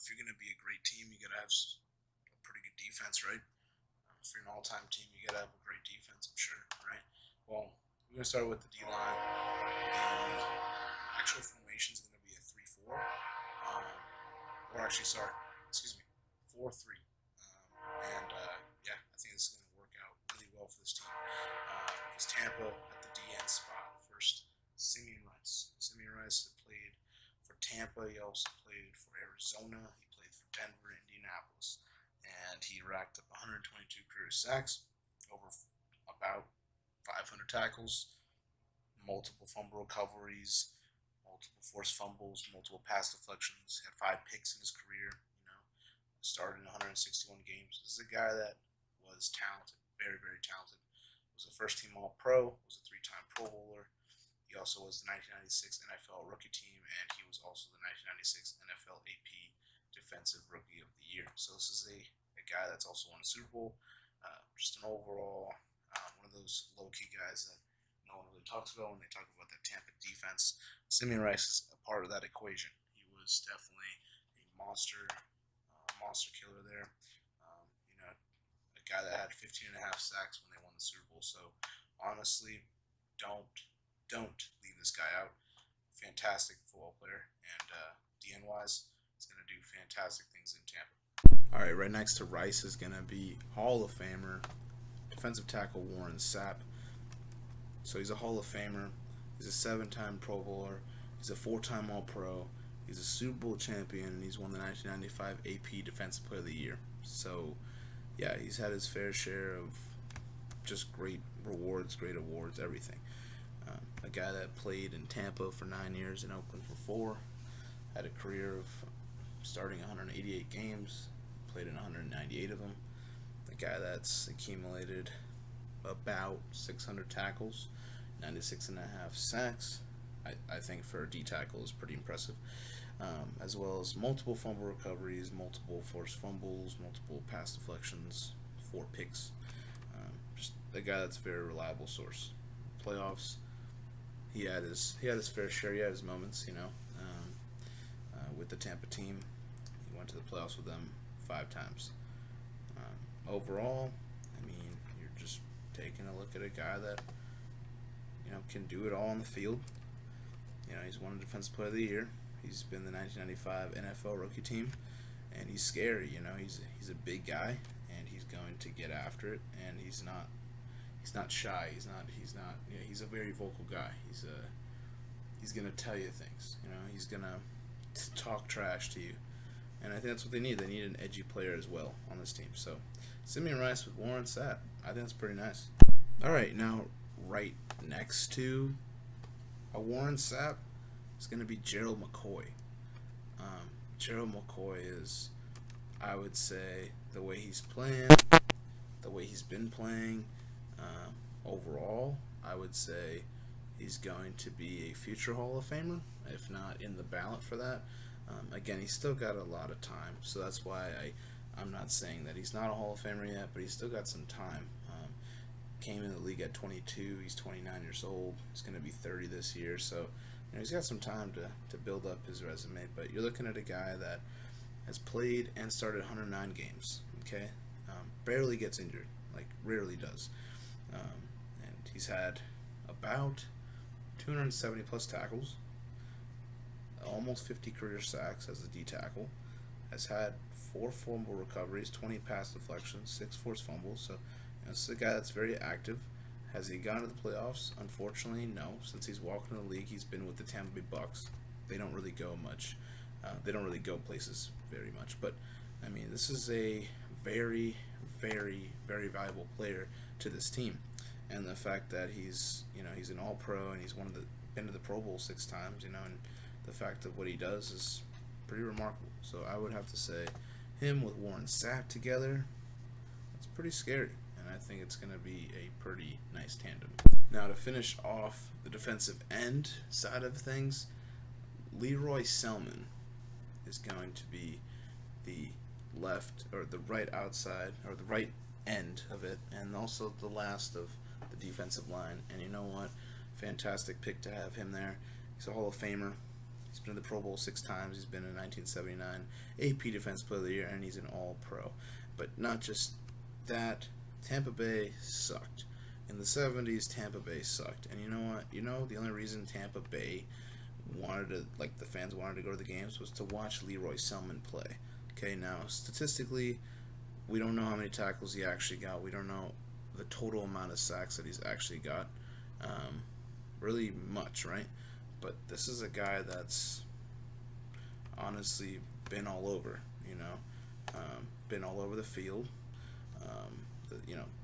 if you're going to be a great team, you got to have a pretty good defense, right? If you're an all-time team, you got to have a great defense, I'm sure, right? Well, we're going to start with the D line. The actual formation is going to be a 3-4, or actually, sorry, excuse me, 4-3. Yeah, I think this is going to work out really well for this team. It's Tampa at the DN spot first. Simeon Rice. Simeon Rice played for Tampa. He also played for Arizona. He played for Denver, Indianapolis, and he racked up 122 career sacks, over about 500 tackles, multiple fumble recoveries, multiple forced fumbles, multiple pass deflections. He had 5 picks in his career. Started in 161 games. This is a guy that was talented, very, very talented. Was a first-team All-Pro. Was a 3-time Pro Bowler. He also was the 1996 NFL Rookie Team, and he was also the 1996 NFL AP Defensive Rookie of the Year. So this is a guy that's also won a Super Bowl. Just an overall one of those low-key guys that no one really talks about when they talk about that Tampa defense. Simeon Rice is a part of that equation. He was definitely a monster killer there. A guy that had 15 and a half sacks when they won the Super Bowl. So honestly, don't leave this guy out. Fantastic football player, and DN wise, he's gonna do fantastic things in Tampa. All right, right next to Rice is gonna be Hall of Famer, defensive tackle Warren Sapp. So he's a Hall of Famer. He's a 7-time Pro Bowler. He's a 4-time All-Pro. He's a Super Bowl champion, and he's won the 1995 AP Defensive Player of the Year. So, yeah, he's had his fair share of just great rewards, great awards, everything. A guy that played in Tampa for 9 years, in Oakland for 4, had a career of starting 188 games, played in 198 of them. A guy that's accumulated about 600 tackles, 96 and a half sacks. I think for a D tackle is pretty impressive. As well as multiple fumble recoveries, multiple forced fumbles, multiple pass deflections, 4 picks. Just a guy that's a very reliable source. Playoffs, he had his fair share. He had his moments, with the Tampa team. He went to the playoffs with them 5 times. Overall, I mean, you're just taking a look at a guy that can do it all on the field. He's won a Defensive Player of the Year. He's been the 1995 NFL Rookie Team, and he's scary. He's a big guy, and he's going to get after it. And he's not shy. He's a very vocal guy. He's gonna tell you things. He's gonna talk trash to you, and I think that's what they need. They need an edgy player as well on this team. So, Simeon Rice with Warren Sapp. I think that's pretty nice. All right, now right next to a Warren Sapp is going to be Gerald McCoy. Gerald McCoy is, I would say, the way he's playing, the way he's been playing, overall, I would say he's going to be a future Hall of Famer, if not in the ballot for that. Again, he's still got a lot of time, so that's why I'm not saying that he's not a Hall of Famer yet, but he's still got some time. Came in the league at 22. He's 29 years old. He's going to be 30 this year, so he's got some time to build up his resume. But you're looking at a guy that has played and started 109 games. Okay, barely gets injured, like rarely does, and he's had about 270 plus tackles, almost 50 career sacks as a D tackle. Has had 4 fumble recoveries, 20 pass deflections, 6 forced fumbles. So this is a guy that's very active. Has he gone to the playoffs? Unfortunately, no. Since he's walked in the league, he's been with the Tampa Bay Bucks. They don't really go much. They don't really go places very much. But I mean, this is a very, very, very valuable player to this team, and the fact that he's an All-Pro and he's been to the Pro Bowl 6 times, and the fact of what he does is pretty remarkable. So I would have to say, him with Warren Sapp together, that's pretty scary. I think it's going to be a pretty nice tandem. Now, to finish off the defensive end side of things, Leroy Selman is going to be the left or the right outside or the right end of it, and also the last of the defensive line. And you know what? Fantastic pick to have him there. He's a Hall of Famer. He's been in the Pro Bowl 6 times. He's been in 1979 AP Defensive Player of the Year, and he's an All-Pro. But not just that, Tampa Bay sucked. In the 70s, Tampa Bay sucked. And you know what? The only reason Tampa Bay the fans wanted to go to the games was to watch Leroy Selman play. Okay, now, statistically, we don't know how many tackles he actually got. We don't know the total amount of sacks that he's actually got. Really much, right? But this is a guy that's honestly been all over, been all over the field.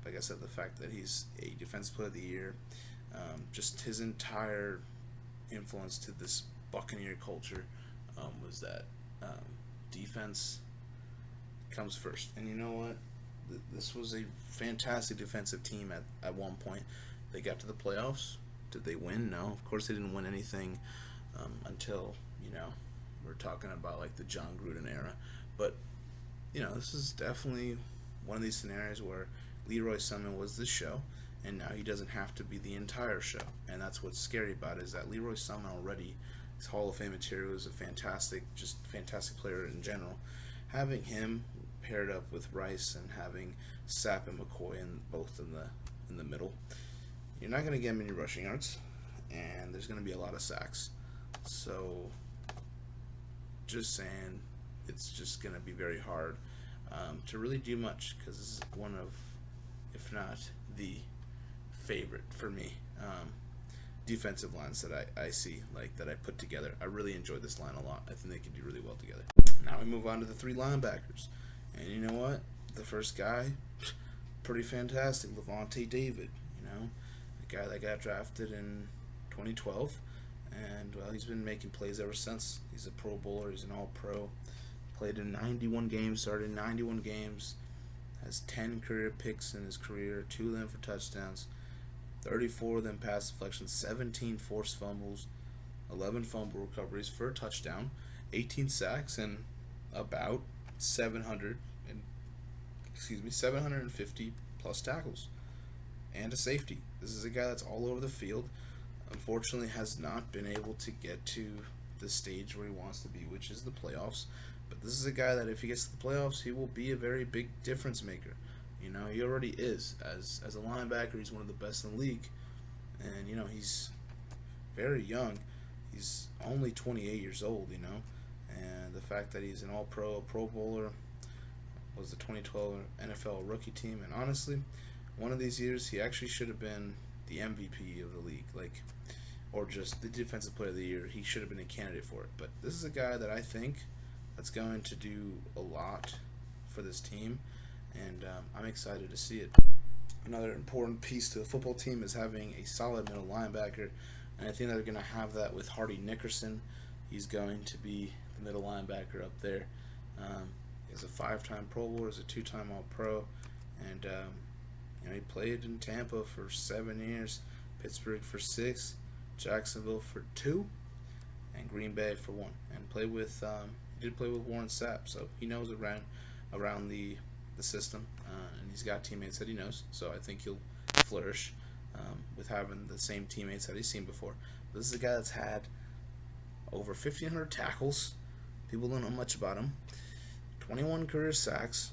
Like I said, the fact that he's a Defensive Player of the Year, just his entire influence to this Buccaneer culture was that defense comes first. And you know what? This was a fantastic defensive team at one point. They got to the playoffs. Did they win? No. Of course they didn't win anything until, we're talking about like the John Gruden era. But, this is definitely one of these scenarios where Leroy Selman was the show, and now he doesn't have to be the entire show. And that's what's scary about it, is that Leroy Selman already is Hall of Fame material, is a fantastic player in general. Having him paired up with Rice and having Sapp and McCoy in both in the middle, you're not going to get many rushing yards, and there's going to be a lot of sacks. So, just saying, it's just going to be very hard to really do much, because this is one of, if not the favorite for me, defensive lines that I see, that I put together. I really enjoyed this line a lot. I think they could do really well together. Now we move on to the 3 linebackers. And you know what? The first guy, pretty fantastic, Levante David, the guy that got drafted in 2012. And, well, he's been making plays ever since. He's a Pro Bowler. He's an All-Pro. Played in 91 games, started in 91 games. Has 10 career picks in his career, 2 of them for touchdowns, 34 of them pass deflections, 17 forced fumbles, 11 fumble recoveries for a touchdown, 18 sacks, and about 750 plus tackles, and a safety. This is a guy that's all over the field. Unfortunately, has not been able to get to the stage where he wants to be, which is the playoffs. But this is a guy that if he gets to the playoffs, he will be a very big difference maker. He already is. As a linebacker, he's one of the best in the league. And, he's very young. He's only 28 years old, And the fact that he's an All-Pro, a Pro Bowler, was the 2012 NFL rookie team. And honestly, one of these years, he actually should have been the MVP of the league. Or just the Defensive Player of the Year. He should have been a candidate for it. But this is a guy that I think that's going to do a lot for this team, and I'm excited to see it. Another important piece to the football team is having a solid middle linebacker, and I think they're going to have that with Hardy Nickerson. He's going to be the middle linebacker up there. He's a 5-time Pro Bowler, he's a 2-time All-Pro, and he played in Tampa for 7 years, Pittsburgh for 6, Jacksonville for 2, and Green Bay for 1, and he did play with Warren Sapp, so he knows around the system, and he's got teammates that he knows, so I think he'll flourish with having the same teammates that he's seen before. But this is a guy that's had over 1,500 tackles. People don't know much about him. 21 career sacks,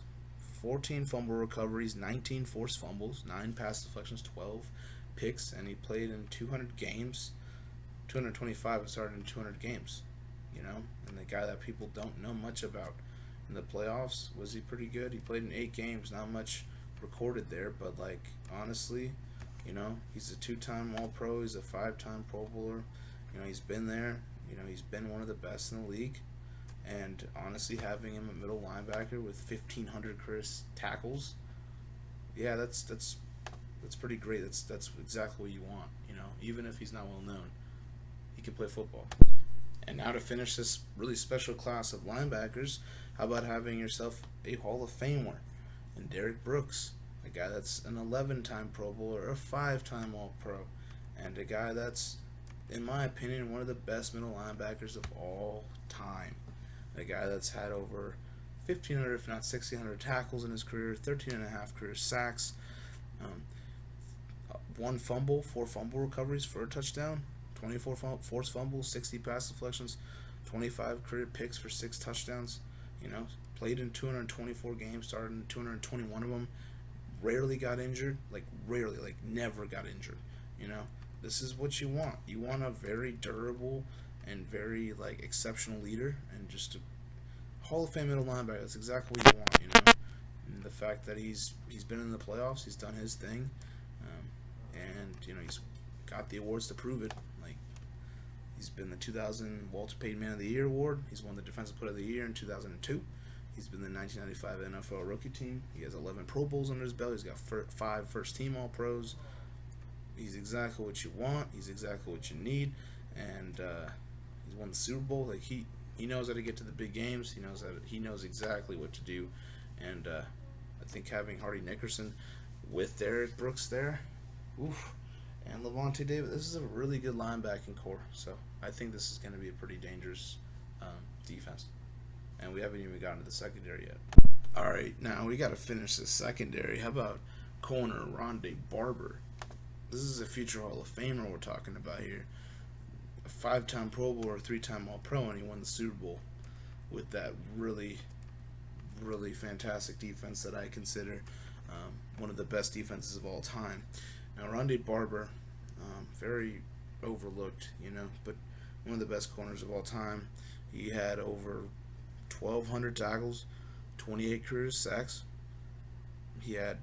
14 fumble recoveries, 19 forced fumbles, 9 pass deflections, 12 picks, and he played in 200 games, 225 and started in 200 games. And the guy that people don't know much about in the playoffs, was he pretty good? He played in 8 games, not much recorded there, but honestly, he's a 2-time All-Pro, he's a 5-time Pro Bowler, he's been there, he's been one of the best in the league, and honestly, having him a middle linebacker with 1,500 career tackles, yeah, that's pretty great. That's exactly what you want, even if he's not well known, he can play football. And now to finish this really special class of linebackers, how about having yourself a Hall of Famer in Derrick Brooks, a guy that's an 11-time Pro Bowler, a 5-time All-Pro, and a guy that's, in my opinion, one of the best middle linebackers of all time. A guy that's had over 1,500, if not 1,600 tackles in his career, 13.5 career sacks, 1 fumble, 4 fumble recoveries for a touchdown, 24 forced fumbles, 60 pass deflections, 25 career picks for 6 touchdowns. You know, played in 224 games, started in 221 of them. Rarely got injured, like rarely, like never got injured. You know, this is what you want. You want a very durable and very like exceptional leader, and just a Hall of Fame middle linebacker. That's exactly what you want. You know, and the fact that he's been in the playoffs, he's done his thing, and you know he's got the awards to prove it. Like he's been the 2000 Walter Payton Man of the Year award. He's won the Defensive Player of the Year in 2002. He's been the 1995 NFL Rookie Team. He has 11 Pro Bowls under his belt. He's got 5 First Team All Pros. He's exactly what you want. He's exactly what you need, and he's won the Super Bowl. Like he knows how to get to the big games. He knows exactly what to do, and I think having Hardy Nickerson with Derek Brooks there, oof, and Levante David, this is a really good linebacking core. So I think this is going to be a pretty dangerous defense. And we haven't even gotten to the secondary yet. All right, now we got to finish the secondary. How about corner Rondé Barber? This is a future Hall of Famer we're talking about here. A 5-time Pro Bowler, 3-time All-Pro, and he won the Super Bowl with that really, really fantastic defense that I consider one of the best defenses of all time. Now, Rondé Barber, very overlooked, you know, but one of the best corners of all time. He had over 1,200 tackles, 28 career sacks. He had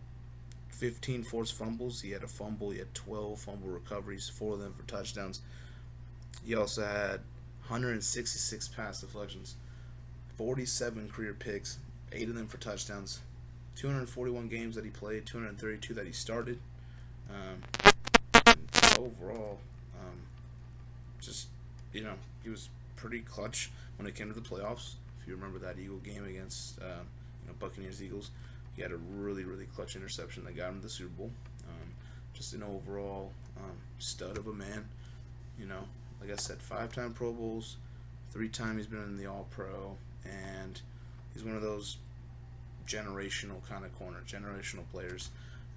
15 forced fumbles. He had a fumble. He had 12 fumble recoveries, 4 of them for touchdowns. He also had 166 pass deflections, 47 career picks, 8 of them for touchdowns, 241 games that he played, 232 that he started. And overall, just, you know, he was pretty clutch when it came to the playoffs. If you remember that Eagle game against Buccaneers Eagles, he had a really, really clutch interception that got him the Super Bowl. Just an overall stud of a man. You know, like I said, 5-time Pro Bowls, 3-time he's been in the All-Pro, and he's one of those generational kind of corner, generational players.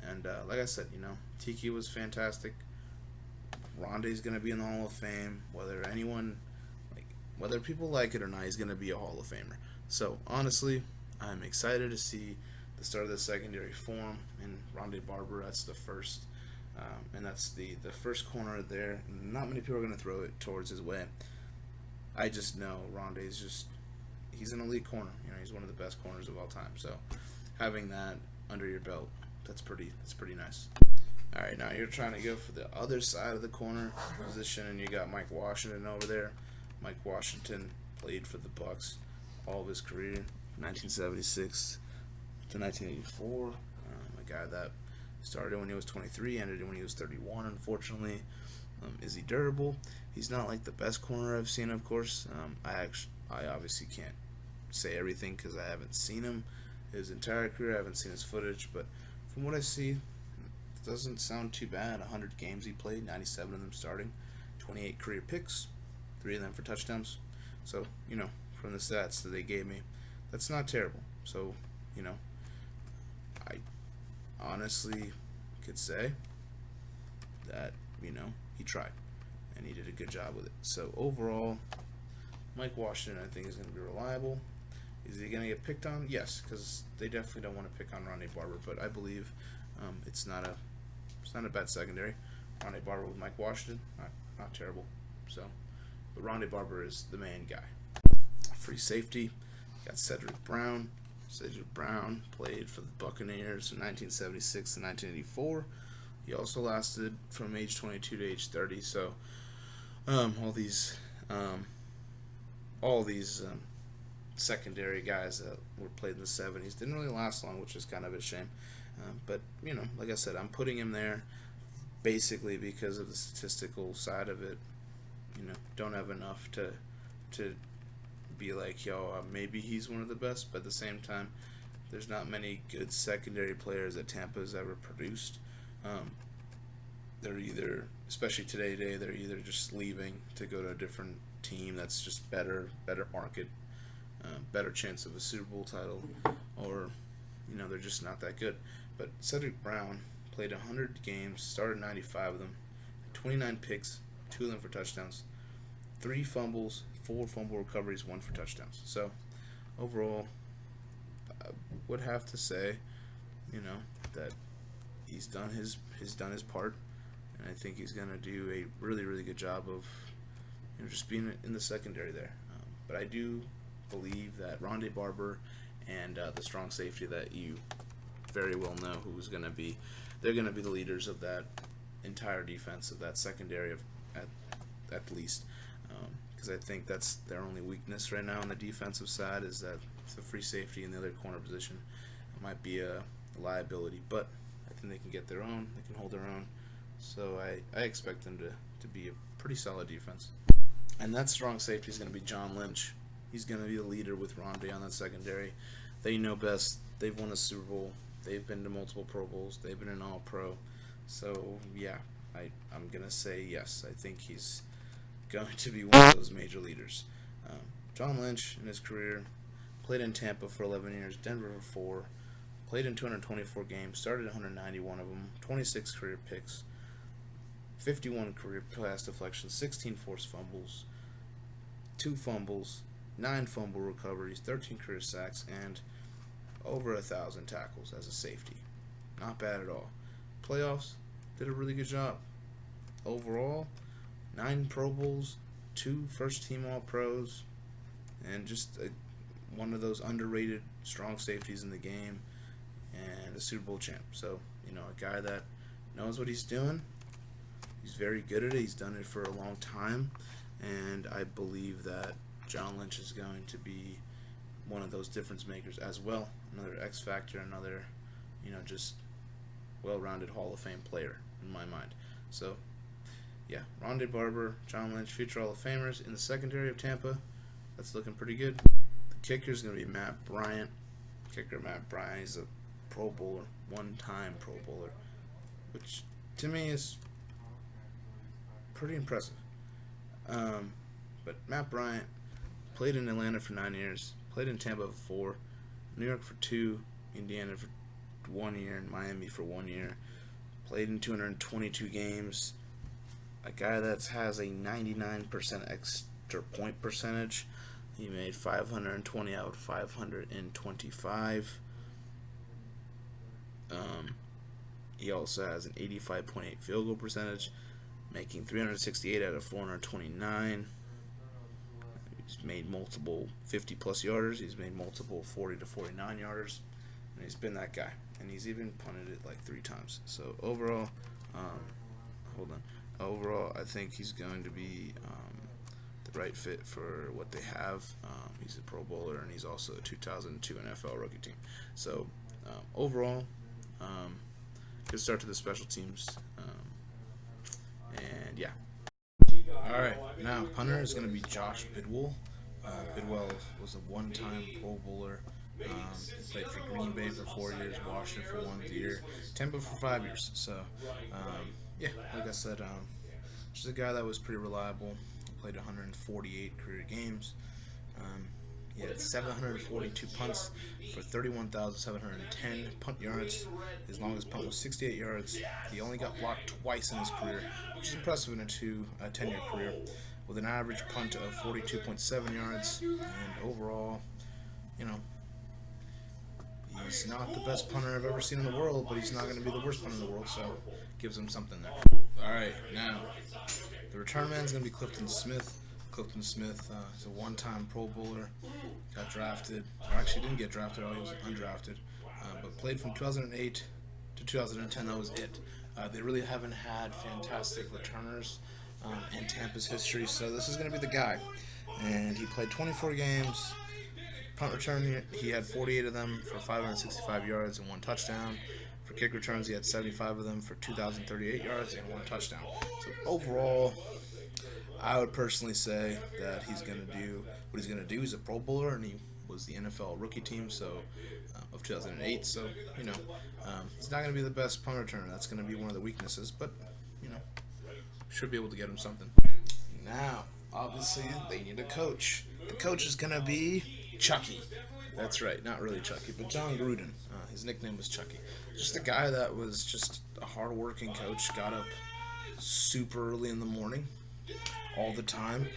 And like I said, you know, Tiki was fantastic. Rondé's going to be in the Hall of Fame, whether people like it or not, he's going to be a Hall of Famer. So, honestly, I'm excited to see the start of the secondary form. And Rondé Barber, that's the first. And that's the first corner there. Not many people are going to throw it towards his way. I just know Rondé's he's an elite corner. You know, he's one of the best corners of all time. So, having that under your belt, that's pretty nice. All right, now you're trying to go for the other side of the corner position, and you got Mike Washington over there. Mike Washington played for the Bucs all of his career, 1976 to 1984. A guy that started when he was 23, ended when he was 31. Unfortunately, is he durable? He's not like the best corner I've seen, of course. I obviously can't say everything because I haven't seen him his entire career. I haven't seen his footage, but from what I see, it doesn't sound too bad. 100 games he played, 97 of them starting, 28 career picks, 3 of them for touchdowns. So, you know, from the stats that they gave me, that's not terrible. So, you know, I honestly could say that, you know, he tried and he did a good job with it. So, overall, Mike Washington, I think, is going to be reliable. Is he going to get picked on? Yes, because they definitely don't want to pick on Rondé Barber, but I believe it's not a bad secondary. Rondé Barber with Mike Washington, not terrible. So, but Rondé Barber is the main guy. Free safety, got Cedric Brown. Cedric Brown played for the Buccaneers from 1976 to 1984. He also lasted from age 22 to age 30. So, all these secondary guys that were played in the 70s didn't really last long, which is kind of a shame. But, you know, like I said, I'm putting him there basically because of the statistical side of it. You know, don't have enough to be like, maybe he's one of the best, but at the same time, there's not many good secondary players that Tampa's ever produced. They're either, especially today, they're either just leaving to go to a different team that's just better market, better chance of a Super Bowl title, or, you know, they're just not that good. But Cedric Brown played 100 games, started 95 of them, 29 picks, 2 of them for touchdowns, 3 fumbles, 4 fumble recoveries, 1 for touchdowns. So overall, I would have to say, that he's done his part, and I think he's gonna do a really really good job of just being in the secondary there. But I do believe that Rondé Barber and the strong safety that you very well know who's going to be, they're going to be the leaders of that entire defense, of that secondary at least. Because I think that's their only weakness right now on the defensive side, is that the free safety in the other corner position. It might be a liability, but I think they can get their own, they can hold their own. So I expect them to be a pretty solid defense. And that strong safety is going to be John Lynch. He's going to be the leader with Rondé on that secondary. They know best. They've won a Super Bowl. They've been to multiple Pro Bowls. They've been an All-Pro. So, yeah, I'm going to say yes. I think he's going to be one of those major leaders. John Lynch, in his career, played in Tampa for 11 years, Denver for 4, played in 224 games, started 191 of them, 26 career picks, 51 career pass deflections, 16 forced fumbles, 2 fumbles, 9 fumble recoveries, 13 career sacks, and over 1,000 tackles as a safety. Not bad at all. Playoffs, did a really good job. Overall, 9 Pro Bowls, 2 first-team All-Pros, and just one of those underrated strong safeties in the game, and a Super Bowl champ. So, a guy that knows what he's doing. He's very good at it. He's done it for a long time, and I believe that John Lynch is going to be one of those difference makers as well. Another X factor, another, just well-rounded Hall of Fame player in my mind. So, yeah, Rondé Barber, John Lynch, future Hall of Famers in the secondary of Tampa. That's looking pretty good. The kicker is going to be Matt Bryant. Kicker Matt Bryant, he's a Pro Bowler, one-time Pro Bowler, which to me is pretty impressive. But Matt Bryant played in Atlanta for 9 years, played in Tampa for 4, New York for 2, Indiana for 1 year, and Miami for 1 year. Played in 222 games. A guy that has a 99% extra point percentage. He made 520 out of 525. He also has an 85.8 field goal percentage, making 368 out of 429. He's made multiple 50-plus yarders. He's made multiple 40 to 49 yarders. And he's been that guy. And he's even punted it like 3 times. So overall, Overall, I think he's going to be the right fit for what they have. He's a Pro Bowler, and he's also a 2002 NFL rookie team. So overall, good start to the special teams. And yeah. All right, now punter is going to be Josh Bidwell. Bidwell was a one-time Pro Bowler. Played for Green Bay for 4 years, Washington for 1 year, Tampa for 5 years. So, yeah, like I said, just a guy that was pretty reliable. Played 148 career games. He had 742 punts for 31,710 punt yards. His longest punt was 68 yards. He only got blocked twice in his career, which is impressive in a 10-year career, with an average punt of 42.7 yards. And overall, he's not the best punter I've ever seen in the world, but he's not going to be the worst punter in the world, so gives him something there. All right, now the return man is going to be Clifton Smith. Clifton Smith is a one-time Pro Bowler. Got drafted, or actually didn't get drafted. He was undrafted, but played from 2008 to 2010. That was it. They really haven't had fantastic returners in Tampa's history, so this is going to be the guy. And he played 24 games. Punt return, he had 48 of them for 565 yards and 1 touchdown. For kick returns, he had 75 of them for 2,038 yards and 1 touchdown. So overall, I would personally say that he's going to do what he's going to do. He's a Pro Bowler, and he was the NFL rookie team of 2008. So, he's not going to be the best punt returner. That's going to be one of the weaknesses, but, should be able to get him something. Now, obviously, they need a coach. The coach is going to be Chucky. That's right, not really Chucky, but John Gruden. His nickname was Chucky. Just a guy that was just a hard-working coach, got up super early in the morning, all the time.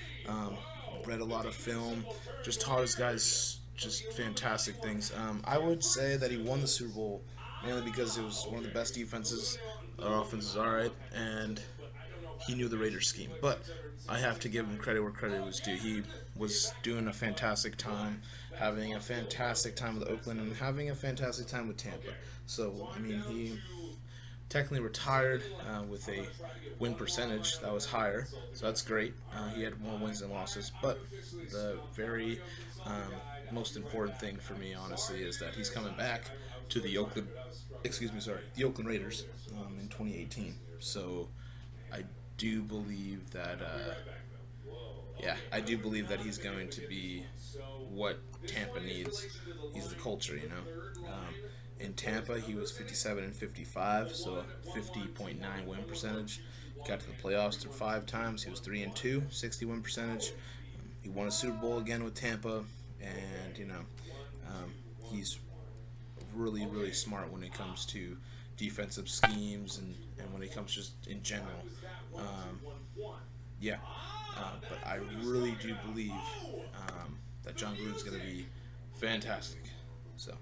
read a lot of film, just taught his guys just fantastic things. I would say that he won the Super Bowl mainly because it was one of the best defenses. Our offense is all right, and he knew the Raiders scheme. But I have to give him credit where credit was due. He was doing a fantastic time, having a fantastic time with Oakland, and having a fantastic time with Tampa. So I mean, he technically retired with a win percentage that was higher, so that's great. He had more wins than losses, but the very most important thing for me, honestly, is that he's coming back to the Oakland, the Oakland Raiders in 2018. So I do believe that, I do believe that he's going to be what Tampa needs. He's the culture, you know. In Tampa, he was 57 and 55, so a 50.9 win percentage. He got to the playoffs through 5 times. He was 3-2, 60 win percentage. He won a Super Bowl again with Tampa, and he's really, really smart when it comes to defensive schemes and when it comes just in general. Um, yeah, but I really do believe that John Gruden's going to be fantastic. So.